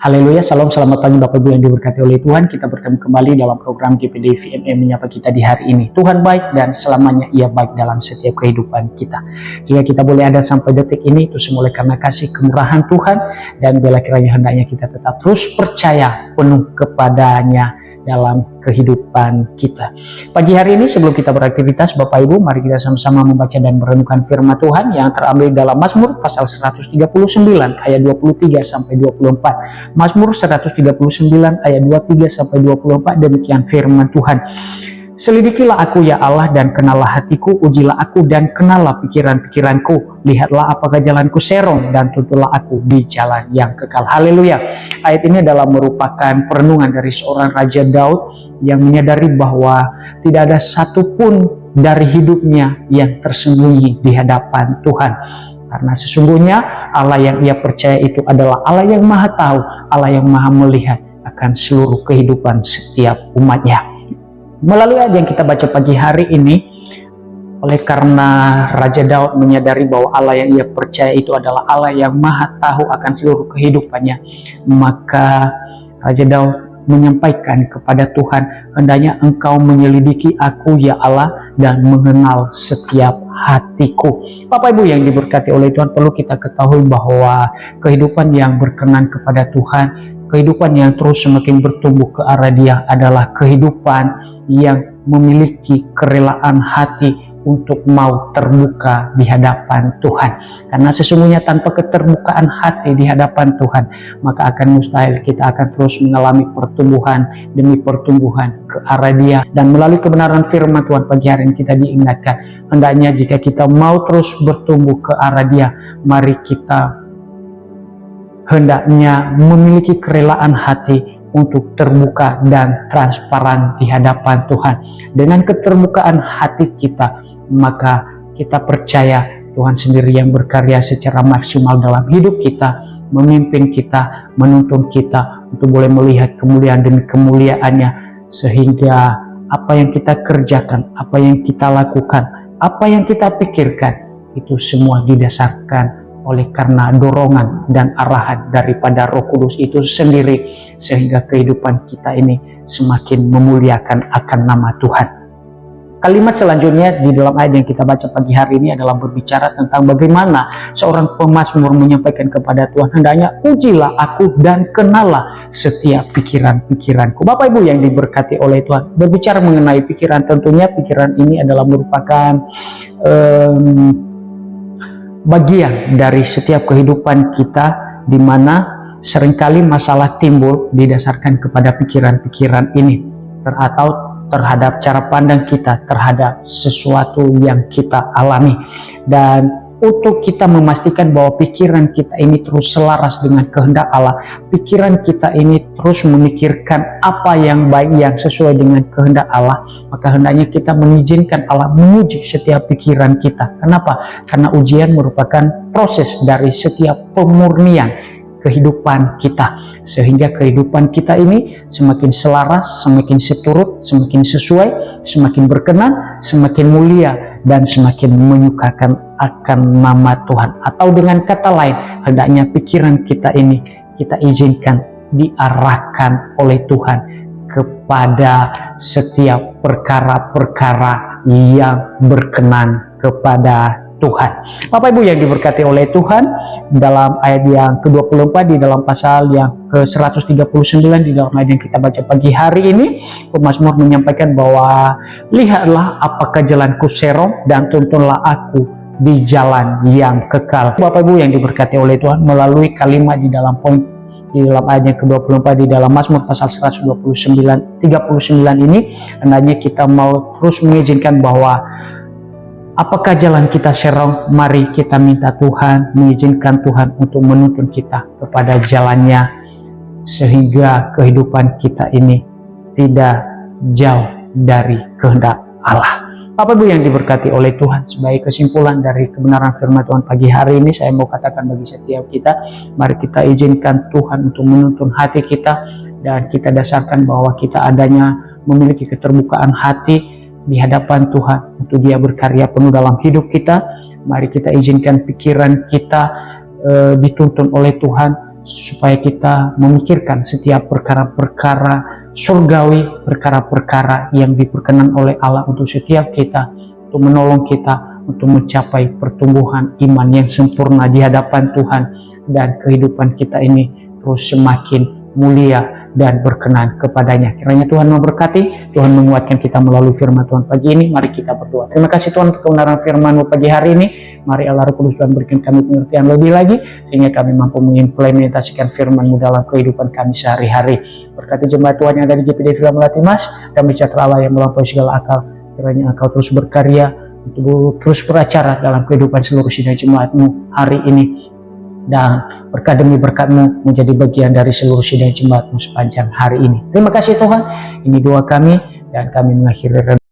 Haleluya, salam, selamat pagi Bapak Ibu yang diberkati oleh Tuhan. Kita bertemu kembali dalam program GPD VMM menyapa kita di hari ini. Tuhan baik dan selamanya Ia baik dalam setiap kehidupan kita. Jika kita boleh ada sampai detik ini, itu semua karena kasih kemurahan Tuhan. Dan bila kiranya hendaknya kita tetap terus percaya penuh kepadanya dalam kehidupan kita. Pagi hari ini sebelum kita beraktivitas Bapak Ibu, mari kita sama-sama membaca dan merenungkan firman Tuhan yang terambil dalam Mazmur pasal 139 ayat 23 sampai 24. Mazmur 139 ayat 23 sampai 24, demikian firman Tuhan. Selidikilah aku ya Allah dan kenallah hatiku, ujilah aku dan kenallah pikiran-pikiranku. Lihatlah apakah jalanku serong dan tuntunlah aku di jalan yang kekal. Haleluya. Ayat ini adalah merupakan perenungan dari seorang Raja Daud yang menyadari bahwa tidak ada satupun dari hidupnya yang tersembunyi di hadapan Tuhan. Karena sesungguhnya Allah yang ia percaya itu adalah Allah yang maha tahu, Allah yang maha melihat akan seluruh kehidupan setiap umatnya. Melalui ayat yang kita baca pagi hari ini, oleh karena Raja Daud menyadari bahwa Allah yang ia percaya itu adalah Allah yang maha tahu akan seluruh kehidupannya, maka Raja Daud menyampaikan kepada Tuhan, hendaknya Engkau menyelidiki aku ya Allah dan mengenal setiap hatiku. Bapak Ibu yang diberkati oleh Tuhan, perlu kita ketahui bahwa kehidupan yang berkenan kepada Tuhan, kehidupan yang terus semakin bertumbuh ke arah Dia adalah kehidupan yang memiliki kerelaan hati untuk mau terbuka di hadapan Tuhan. Karena sesungguhnya tanpa keterbukaan hati di hadapan Tuhan, maka akan mustahil kita akan terus mengalami pertumbuhan demi pertumbuhan ke arah Dia. Dan melalui kebenaran firman Tuhan pagi hari ini kita diingatkan, hendaknya jika kita mau terus bertumbuh ke arah Dia, mari kita hendaknya memiliki kerelaan hati untuk terbuka dan transparan di hadapan Tuhan. Dengan keterbukaan hati kita, maka kita percaya Tuhan sendiri yang berkarya secara maksimal dalam hidup kita, memimpin kita, menuntun kita untuk boleh melihat kemuliaan demi kemuliaannya, sehingga apa yang kita kerjakan, apa yang kita lakukan, apa yang kita pikirkan, itu semua didasarkan oleh karena dorongan dan arahan daripada Roh Kudus itu sendiri, sehingga kehidupan kita ini semakin memuliakan akan nama Tuhan. Kalimat selanjutnya di dalam ayat yang kita baca pagi hari ini adalah berbicara tentang bagaimana seorang pemazmur menyampaikan kepada Tuhan, hendaknya ujilah aku dan kenallah setiap pikiran-pikiranku. Bapak Ibu yang diberkati oleh Tuhan, berbicara mengenai pikiran, tentunya pikiran ini adalah merupakan bagian dari setiap kehidupan kita, di mana seringkali masalah timbul didasarkan kepada pikiran-pikiran ini, atau terhadap cara pandang kita terhadap sesuatu yang kita alami. Dan untuk kita memastikan bahwa pikiran kita ini terus selaras dengan kehendak Allah, pikiran kita ini terus memikirkan apa yang baik, yang sesuai dengan kehendak Allah, maka hendaknya kita mengizinkan Allah menguji setiap pikiran kita. Kenapa? Karena ujian merupakan proses dari setiap pemurnian kehidupan kita, sehingga kehidupan kita ini semakin selaras, semakin seturut, semakin sesuai, semakin berkenan, semakin mulia, dan semakin menyukakan akan nama Tuhan. Atau dengan kata lain, hendaknya pikiran kita ini kita izinkan diarahkan oleh Tuhan kepada setiap perkara-perkara yang berkenan kepada Tuhan. Bapak Ibu yang diberkati oleh Tuhan, dalam ayat yang ke-24 di dalam pasal yang ke-139 di dalam ayat yang kita baca pagi hari ini, pemazmur menyampaikan bahwa lihatlah apakah jalanku serong dan tuntunlah aku di jalan yang kekal. Bapak Ibu yang diberkati oleh Tuhan, melalui kalimat di dalam poin di dalam ayat yang ke-24 di dalam Mazmur pasal 139 ini, hendaknya kita mau terus mengizinkan bahwa apakah jalan kita serong, mari kita minta Tuhan, mengizinkan Tuhan untuk menuntun kita kepada jalannya, sehingga kehidupan kita ini tidak jauh dari kehendak Allah. Bapak Ibu yang diberkati oleh Tuhan, sebagai kesimpulan dari kebenaran firman Tuhan pagi hari ini, saya mau katakan bagi setiap kita, mari kita izinkan Tuhan untuk menuntun hati kita, dan kita dasarkan bahwa kita adanya memiliki keterbukaan hati di hadapan Tuhan untuk Dia berkarya penuh dalam hidup kita. Mari kita izinkan pikiran kita dituntun oleh Tuhan, supaya kita memikirkan setiap perkara-perkara surgawi, perkara-perkara yang diperkenan oleh Allah untuk setiap kita, untuk menolong kita untuk mencapai pertumbuhan iman yang sempurna di hadapan Tuhan, dan kehidupan kita ini terus semakin mulia dan berkenan kepadanya. Kiranya Tuhan memberkati, Tuhan menguatkan kita melalui firman Tuhan pagi ini. Mari kita berdoa. Terima kasih Tuhan untuk kebenaran firman-Mu pagi hari ini. Mari Allah Roh Kudus Tuhan berikan kami pengertian lebih lagi, sehingga kami mampu mengimplementasikan firman-Mu dalam kehidupan kami sehari-hari. Berkati jemaat Tuhan yang ada di GPD Villa Melati Mas, dan bicara Allah yang melampaui segala akal. Kiranya Engkau terus berkarya, untuk terus beracara dalam kehidupan seluruh sidang jemaat-Mu hari ini, dan berkat demi berkat-Mu menjadi bagian dari seluruh sidang jemaat-Mu sepanjang hari ini. Terima kasih Tuhan, ini doa kami, dan kami mengakhiri